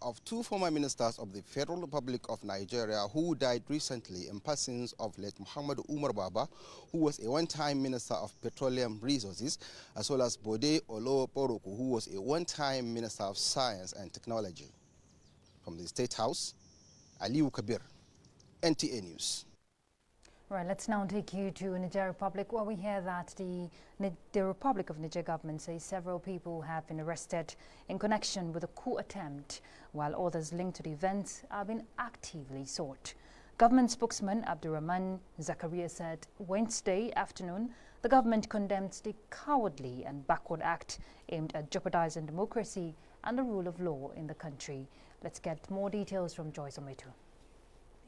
of two former ministers of the Federal Republic of Nigeria who died recently in persons of late Muhammad Umar Baba, who was a one-time Minister of Petroleum Resources, as well as Bode Olo Poroku, who was a one-time Minister of Science and Technology. From the State House, Aliu Kabir, NTA News. Right, let's now take you to Niger Republic, where we hear that the Republic of Niger government says several people have been arrested in connection with a coup attempt, while others linked to the events have been actively sought. Government spokesman Abdurrahman Zakaria said Wednesday afternoon the government condemned the cowardly and backward act aimed at jeopardizing democracy and the rule of law in the country. Let's get more details from Joyce Ometu.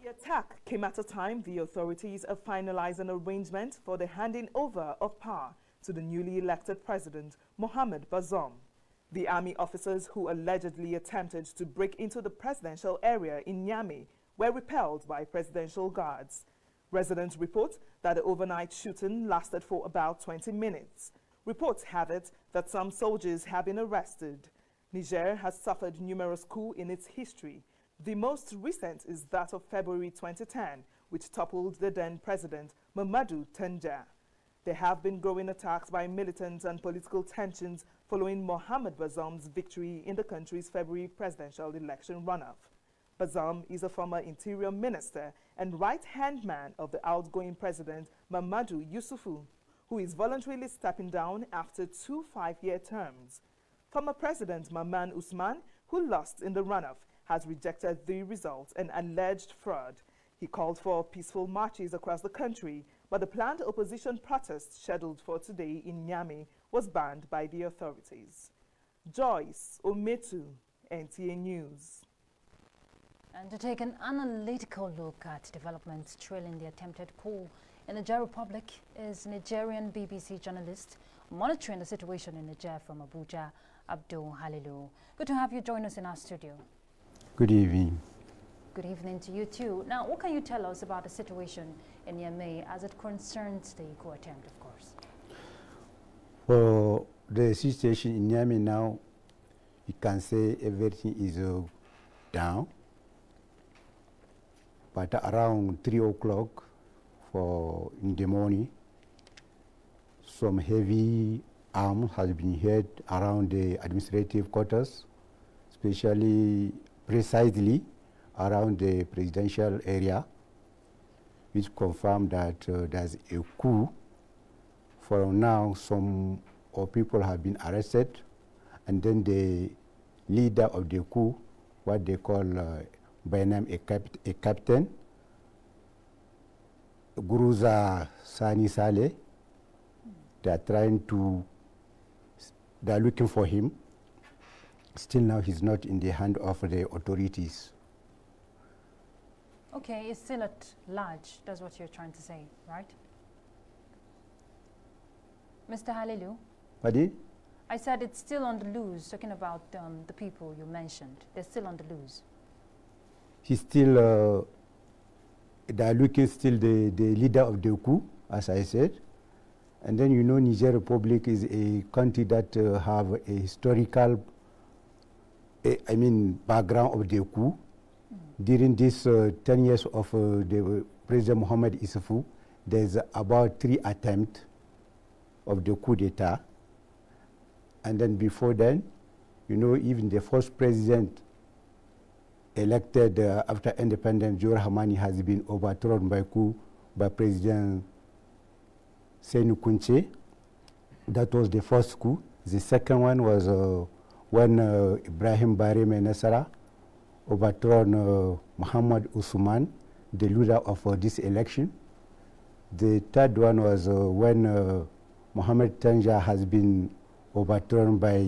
The attack came at a time the authorities have finalized an arrangement for the handing over of power to the newly elected president, Mohamed Bazoum. The army officers who allegedly attempted to break into the presidential area in Niamey were repelled by presidential guards. Residents report that the overnight shooting lasted for about 20 minutes. Reports have it that some soldiers have been arrested. Niger has suffered numerous coups in its history. The most recent is that of February 2010, which toppled the then president, Mamadou Tanja. There have been growing attacks by militants and political tensions following Mohamed Bazoum's victory in the country's February presidential election runoff. Bazoum is a former interior minister and right-hand man of the outgoing president, Mamadou Youssoufou, who is voluntarily stepping down after 2 5-year terms. Former President Maman Ousmane, who lost in the runoff, has rejected the results and alleged fraud. He called for peaceful marches across the country, but the planned opposition protest scheduled for today in Niamey was banned by the authorities. Joyce Ometu, NTA News. And to take an analytical look at developments trailing the attempted coup in the Niger Republic is Nigerian BBC journalist monitoring the situation in Niger from Abuja, Abdul Halilu. Good to have you join us in our studio. Good evening. Good evening to you too. Now, what can you tell us about the situation in Niamey as it concerns the coup attempt, of course? For the situation in Niamey now, you can say everything is down. But around 3 o'clock in the morning, some heavy arms has been heard around the administrative quarters, especially precisely around the presidential area, which confirmed that there's a coup. For now, some people have been arrested, and then the leader of the coup, what they call by name a captain, Guruza Sani Saleh, they are looking for him. Still now he's not in the hand of the authorities. Okay, it's still at large. That's what you're trying to say, right? Mr. Halilu? Pardon? I said it's still on the loose, talking about the people you mentioned. They're still on the loose. He's still, they are looking still the leader of the coup, as I said. And then you know Niger Republic is a country that have a historical background of the coup. During this 10 years of the President Mohamed Issoufou, there's about 3 attempts of the coup d'etat. And then before then, you know, even the first president elected after independence, Jor Hamani, has been overthrown by coup by President Senou Kounché. That was the first coup. The second one was when Ibrahim Bareme Nassara overthrown Muhammad Ousmane, the leader of this election. The third one was when Mohamed Tanja has been overthrown by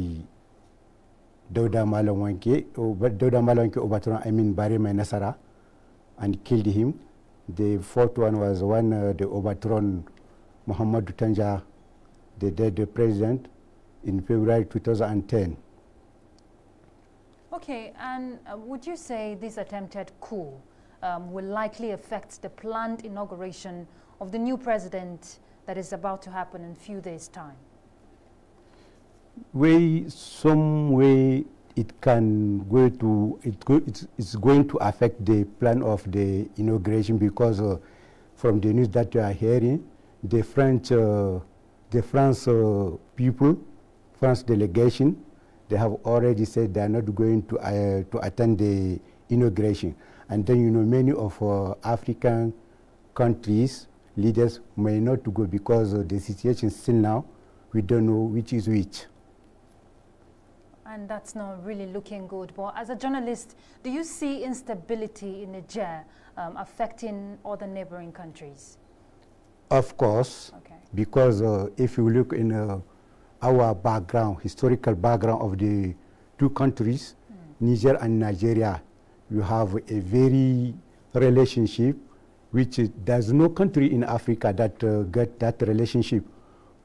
Dauda Malawanke. Dauda Malawanke overthrown Bareme Nassara and killed him. The fourth one was when they overthrown Muhammad Tanja, the dead president, in February 2010. Okay, and would you say this attempted coup will likely affect the planned inauguration of the new president that is about to happen in a few days' time? Some way it's going to affect the plan of the inauguration, because from the news that you are hearing, the France delegation, they have already said they are not going to attend the inauguration. And then, many of African countries, leaders may not go, because the situation still now, we don't know which is which. And that's not really looking good. But as a journalist, do you see instability in Niger affecting other neighboring countries? Of course, okay. Because if you look in our background, historical background of the two countries, Niger and Nigeria, you have a very relationship which there's no country in Africa that get that relationship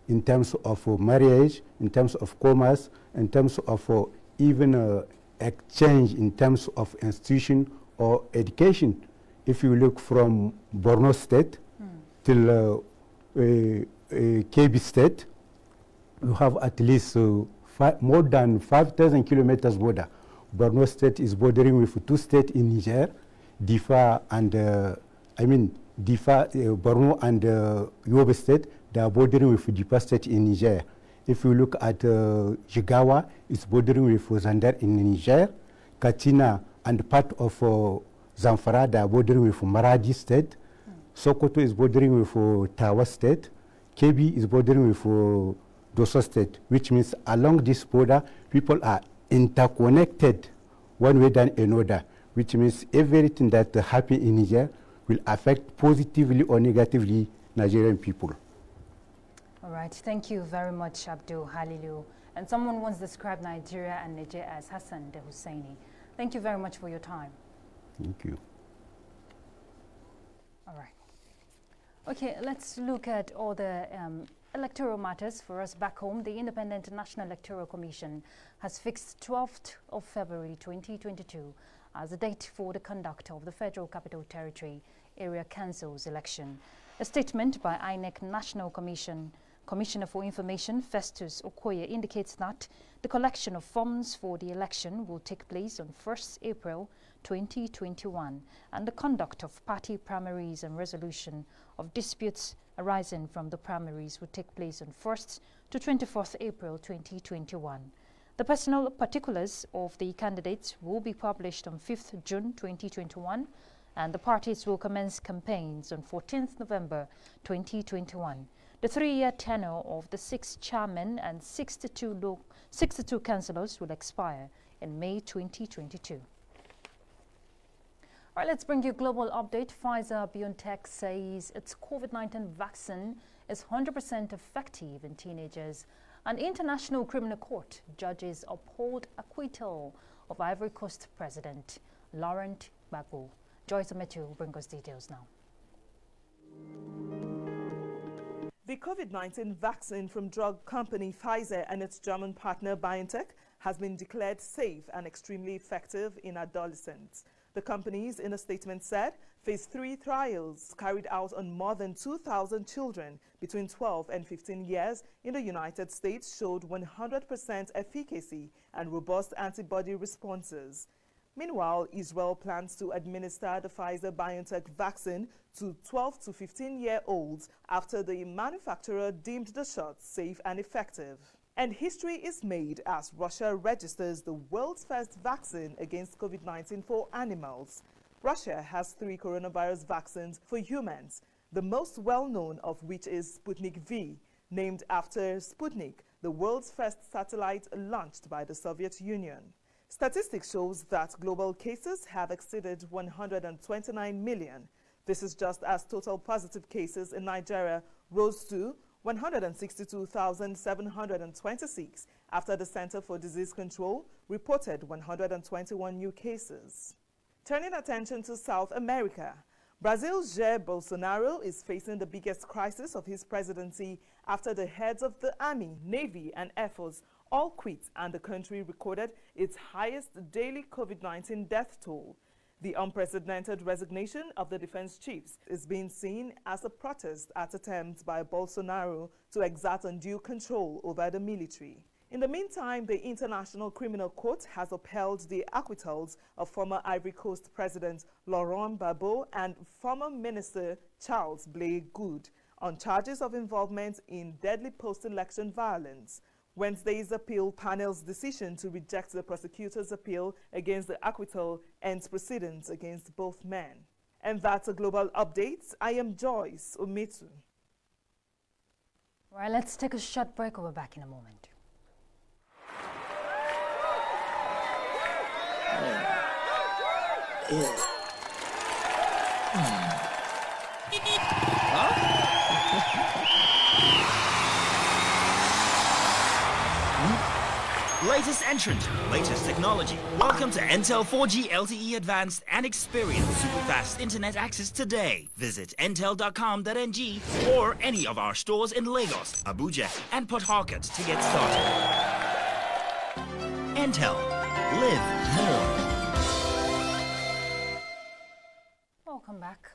in terms of marriage, in terms of commerce, in terms of even exchange in terms of institution or education. If you look from Borno State till Kebbi State, you have at least more than 5,000 kilometers border. Borno State is bordering with two states in Niger, Difa and Borno and Yobe State. They are bordering with Difa State in Niger. If you look at Jigawa, it's bordering with Zander in Niger. Katsina and part of Zamfara, they are bordering with Maradi State. Sokoto is bordering with Tawa State. Kebbi is bordering with Dosso State, which means along this border, people are interconnected one way than another, which means everything that happens in Niger will affect positively or negatively Nigerian people. All right, thank you very much, Abdul Halilu. And someone once described Nigeria and Niger as Hassan the Husseini. Thank you very much for your time. Thank you. All right. Okay, let's look at all the electoral matters for us back home. The Independent National Electoral Commission has fixed 12th of February 2022 as the date for the conduct of the Federal Capital Territory Area Council's election. A statement by INEC National Commissioner for Information, Festus Okoye, indicates that the collection of forms for the election will take place on 1st April 2021, and the conduct of party primaries and resolution of disputes arising from the primaries will take place on 1st to 24th April 2021. The personal particulars of the candidates will be published on 5th June 2021, and the parties will commence campaigns on 14th November 2021. The 3-year tenure of the 6 chairmen and 62 councillors will expire in May 2022. All right, let's bring you a global update. Pfizer-BioNTech says its COVID-19 vaccine is 100% effective in teenagers. An international criminal court judges uphold acquittal of Ivory Coast President Laurent Gbagbo. Joyce Ometu will bring us details now. The COVID-19 vaccine from drug company Pfizer and its German partner BioNTech has been declared safe and extremely effective in adolescents. The companies, in a statement, said phase 3 trials carried out on more than 2,000 children between 12 and 15 years in the United States showed 100% efficacy and robust antibody responses. Meanwhile, Israel plans to administer the Pfizer-BioNTech vaccine to 12 to 15-year-olds after the manufacturer deemed the shot safe and effective. And history is made as Russia registers the world's first vaccine against COVID-19 for animals. Russia has 3 coronavirus vaccines for humans, the most well-known of which is Sputnik V, named after Sputnik, the world's first satellite launched by the Soviet Union. Statistics shows that global cases have exceeded 129 million. This is just as total positive cases in Nigeria rose to 162,726 after the Center for Disease Control reported 121 new cases. Turning attention to South America, Brazil's Jair Bolsonaro is facing the biggest crisis of his presidency after the heads of the Army, Navy and Air Force all quit and the country recorded its highest daily COVID-19 death toll. The unprecedented resignation of the defense chiefs is being seen as a protest at attempts by Bolsonaro to exert undue control over the military. In the meantime, the International Criminal Court has upheld the acquittals of former Ivory Coast President Laurent Gbagbo and former Minister Charles Blé Good on charges of involvement in deadly post-election violence. Wednesday's appeal panel's decision to reject the prosecutor's appeal against the acquittal ends proceedings against both men. And that's a global update. I am Joyce Umetu. All right, let's take a short break. We'll be back in a moment. Latest entrant, latest technology. Welcome to Intel 4G LTE Advanced and experience super fast internet access today. Visit intel.com.ng or any of our stores in Lagos, Abuja, and Port Harcourt to get started. Intel. Live more. Welcome back.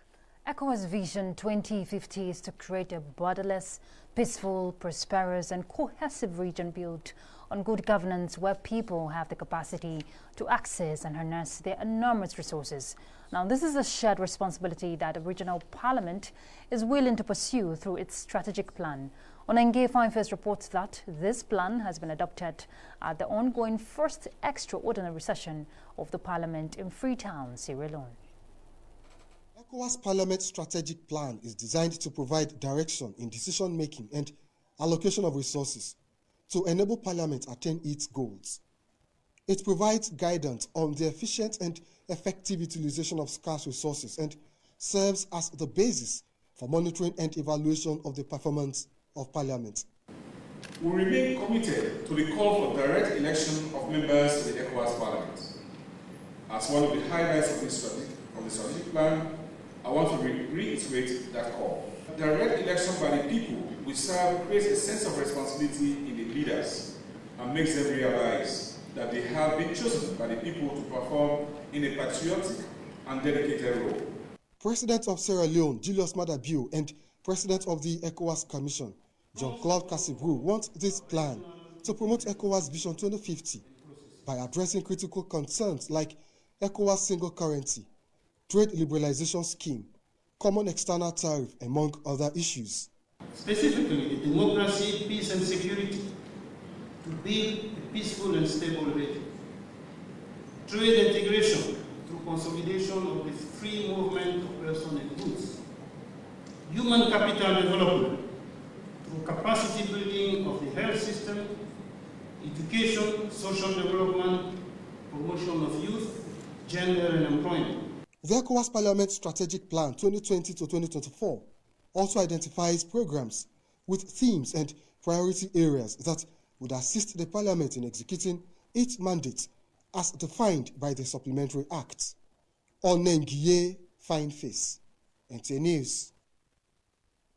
ECOWAS Vision 2050 is to create a borderless, peaceful, prosperous and cohesive region built on good governance where people have the capacity to access and harness their enormous resources. Now, this is a shared responsibility that the regional parliament is willing to pursue through its strategic plan. Onenge Fine First reports that this plan has been adopted at the ongoing first extraordinary session of the parliament in Freetown, Sierra Leone. ECOWAS Parliament Strategic Plan is designed to provide direction in decision-making and allocation of resources to enable Parliament attain its goals. It provides guidance on the efficient and effective utilization of scarce resources and serves as the basis for monitoring and evaluation of the performance of Parliament. We remain committed to the call for direct election of members to the ECOWAS Parliament. As one of the highlights of the strategic plan, I want to reiterate that call. Direct election by the people will creates a sense of responsibility in the leaders and makes them realize that they have been chosen by the people to perform in a patriotic and dedicated role. President of Sierra Leone, Julius Maada Bio, and President of the ECOWAS Commission, Jean-Claude Cassibrou, want this plan to promote ECOWAS Vision 2050 by addressing critical concerns like ECOWAS single currency, trade liberalization scheme, common external tariff, among other issues. Specifically, democracy, peace and security, to build a peaceful and stable region. Trade integration through consolidation of the free movement of persons and goods. Human capital development through capacity building of the health system, education, social development, promotion of youth, gender and employment. The ECOWAS Parliament Strategic Plan 2020 to 2024 also identifies programs with themes and priority areas that would assist the Parliament in executing its mandate as defined by the Supplementary Act. Onenge Fine Face, NTA News.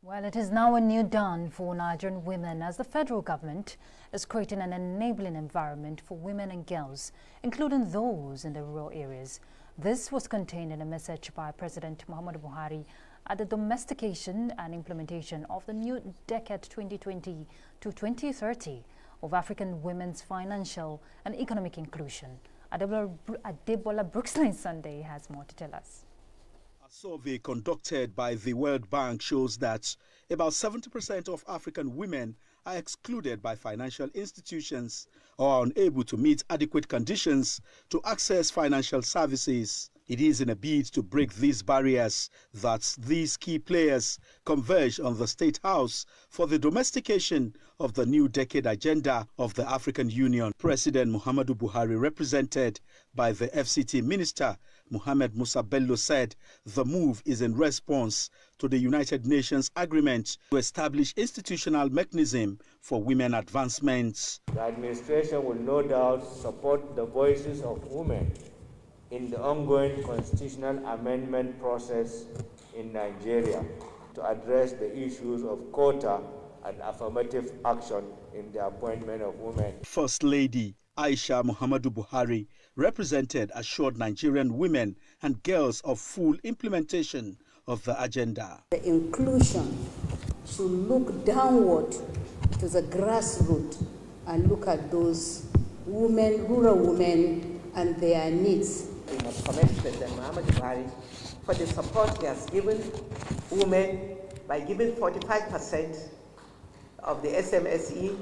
Well, it is now a new dawn for Nigerian women as the federal government is creating an enabling environment for women and girls, including those in the rural areas. This was contained in a message by President Muhammadu Buhari at the domestication and implementation of the new decade 2020 to 2030 of African women's financial and economic inclusion. Adebola Brooksline Sunday has more to tell us. A survey conducted by the World Bank shows that about 70% of African women are excluded by financial institutions or are unable to meet adequate conditions to access financial services. It is in a bid to break these barriers that these key players converge on the State House for the domestication of the new decade agenda of the African Union. President Muhammadu Buhari, represented by the FCT Minister Mohamed Musa Bello, said the move is in response to the United Nations agreement to establish institutional mechanism for women advancements. The administration will no doubt support the voices of women in the ongoing constitutional amendment process in Nigeria to address the issues of quota and affirmative action in the appointment of women. First Lady Aisha Muhammadu Buhari represented assured Nigerian women and girls of full implementation of the agenda. The inclusion should look downward to the grassroots and look at those women, rural women, and their needs. We must commend President Muhammad Buhari for the support he has given women by giving 45% of the SMSE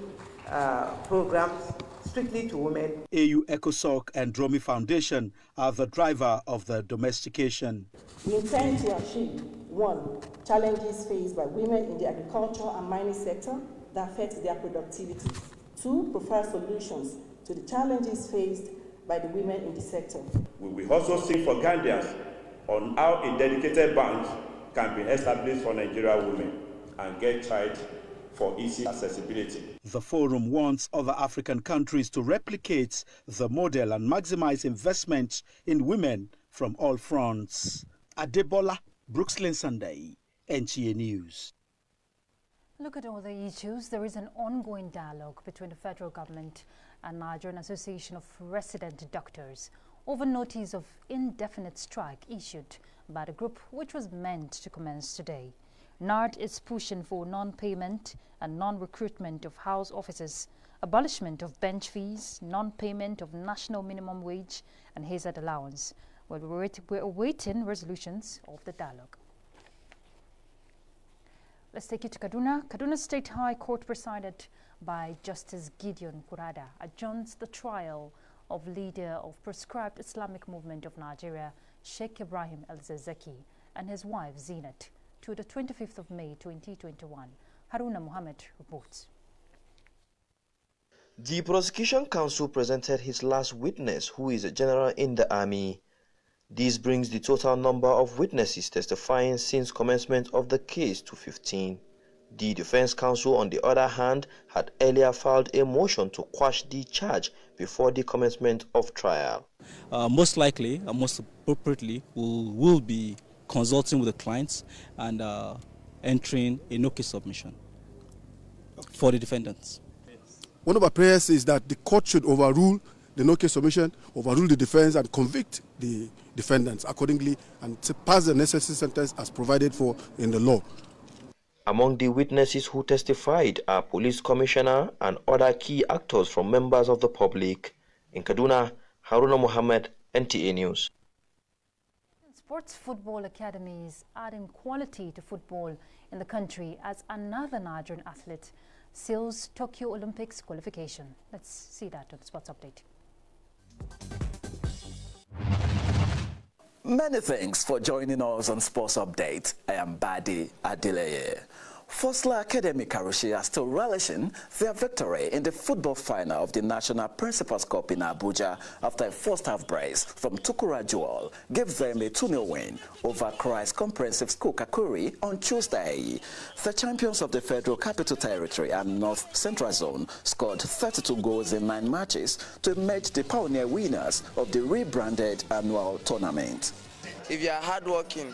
programs strictly to women. AU ECOSOC and Dromi Foundation are the driver of the domestication. We intend to achieve 1. Challenges faced by women in the agriculture and mining sector that affect their productivity. 2. Prefer solutions to the challenges faced by the women in the sector. We will also seek for guidance on how a dedicated bank can be established for Nigerian women and get tried for easy accessibility. The forum wants other African countries to replicate the model and maximize investment in women from all fronts. Adebola, Brooklyn Sunday, NTA News. Look at all the issues. There is an ongoing dialogue between the federal government and Nigerian Association of Resident Doctors over notice of indefinite strike issued by the group, which was meant to commence today. NARD is pushing for non-payment and non-recruitment of house officers, abolishment of bench fees, non-payment of national minimum wage and hazard allowance. Well, we're awaiting resolutions of the dialogue. Let's take you to Kaduna. Kaduna State High Court, presided by Justice Gideon Kurada, adjourns the trial of leader of Proscribed Islamic Movement of Nigeria, Sheikh Ibrahim El-Zakzaky, and his wife Zinat, to the 25th of May 2021. Haruna Mohammed reports. The prosecution counsel presented his last witness, who is a general in the army. This brings the total number of witnesses testifying since commencement of the case to 15. The defense counsel, on the other hand, had earlier filed a motion to quash the charge before the commencement of trial. Most likely, most appropriately, we will be consulting with the clients and entering a no-case submission for the defendants. One of our prayers is that the court should overrule the no-case submission, overrule the defense, and convict the defendants accordingly, and pass the necessary sentence as provided for in the law. Among the witnesses who testified are police commissioner and other key actors from members of the public. In Kaduna, Haruna Mohammed, NTA News. Sports football academies adding quality to football in the country as another Nigerian athlete seals Tokyo Olympics qualification. Let's see that on the Sports Update. Many thanks for joining us on Sports Update. I am Badi Adeleye. Fosla Academy Karushi are still relishing their victory in the football final of the National Principals Cup in Abuja after a first-half brace from Tukura Jewel gave them a 2-0 win over Christ Comprehensive School Kakuri on Tuesday. The champions of the Federal Capital Territory and North Central Zone scored 32 goals in 9 matches to emerge the pioneer winners of the rebranded annual tournament. If you are hardworking,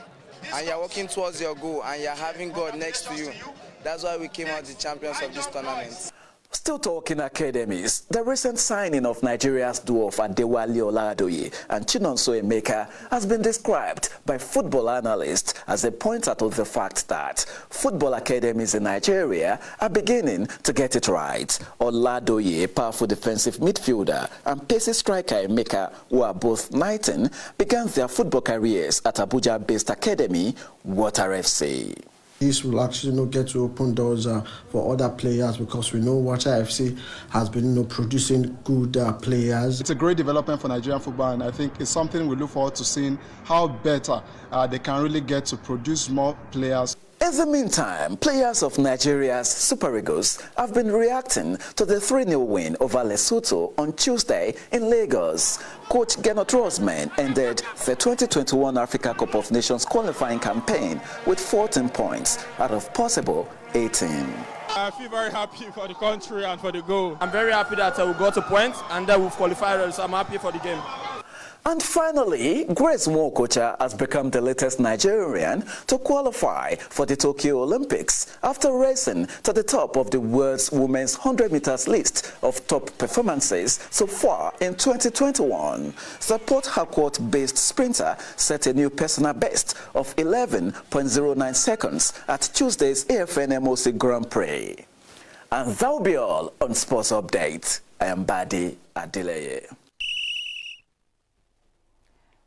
and you're working towards your goal and you're having God next to you, that's why we came out the champions of this tournament. Still talking academies, the recent signing of Nigeria's dwarf Adewale Oladoye and Chinonso Emeka has been described by football analysts as a pointer to the fact that football academies in Nigeria are beginning to get it right. Oladoye, a powerful defensive midfielder, and pacey striker Emeka, who are both 19, began their football careers at Abuja-based academy Water FC. This will actually get to open doors for other players, because we know Water FC has been producing good players. It's a great development for Nigerian football, and I think it's something we look forward to seeing how better they can really get to produce more players. In the meantime, players of Nigeria's Super Eagles have been reacting to the 3-0 win over Lesotho on Tuesday in Lagos. Coach Gernot Roseman ended the 2021 Africa Cup of Nations qualifying campaign with 14 points out of possible 18. I feel very happy for the country and for the goal. I'm very happy that we got a point and that we've qualified, so I'm happy for the game. And finally, Grace Nwokocha has become the latest Nigerian to qualify for the Tokyo Olympics after racing to the top of the world's women's 100 meters list of top performances so far in 2021. The Port Harcourt-based sprinter set a new personal best of 11.09 seconds at Tuesday's AFN MOC Grand Prix. And that will be all on Sports Update. I am Badi Adeleye.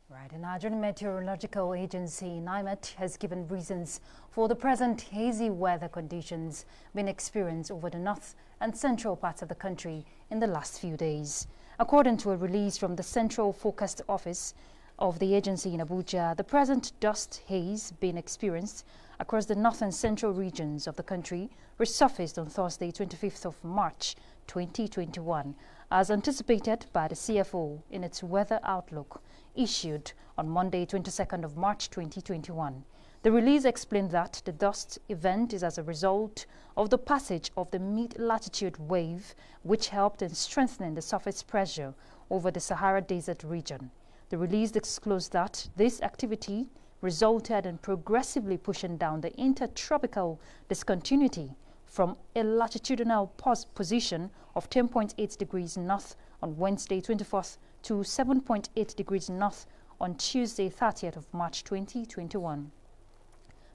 Right, the Nigerian Meteorological Agency, NIMET, has given reasons for the present hazy weather conditions being experienced over the north and central parts of the country in the last few days. According to a release from the Central Forecast Office of the agency in Abuja, the present dust haze being experienced across the north and central regions of the country resurfaced on Thursday, 25th of March, 2021, as anticipated by the CFO in its weather outlook issued on Monday, 22nd of March, 2021. The release explained that the dust event is as a result of the passage of the mid-latitude wave, which helped in strengthening the surface pressure over the Sahara Desert region. The release disclosed that this activity resulted in progressively pushing down the intertropical discontinuity from a latitudinal position of 10.8 degrees north on Wednesday, 24th, to 7.8 degrees north on Tuesday, 30th of March, 2021.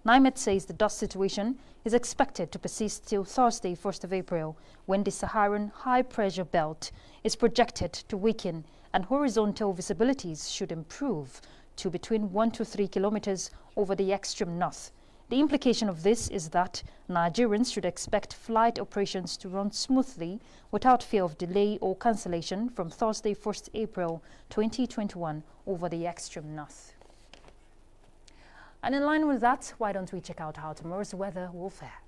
NIMET says the dust situation is expected to persist till Thursday, 1st of April, when the Saharan high-pressure belt is projected to weaken and horizontal visibilities should improve to between 1 to 3 kilometers over the extreme north. The implication of this is that Nigerians should expect flight operations to run smoothly without fear of delay or cancellation from Thursday, 1st April 2021 over the extreme north. And in line with that, why don't we check out how tomorrow's weather will fare?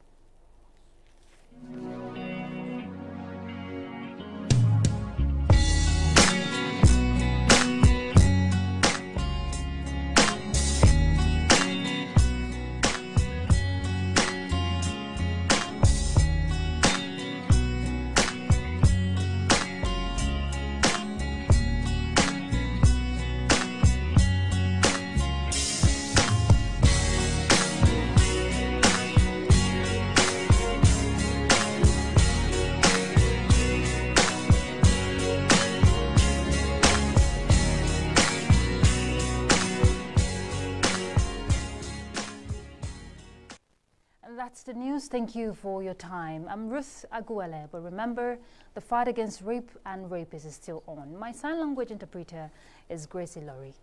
That's the news. Thank you for your time. I'm Ruth Aguele, but remember, the fight against rape and rapists is still on. My sign language interpreter is Gracie Laurie.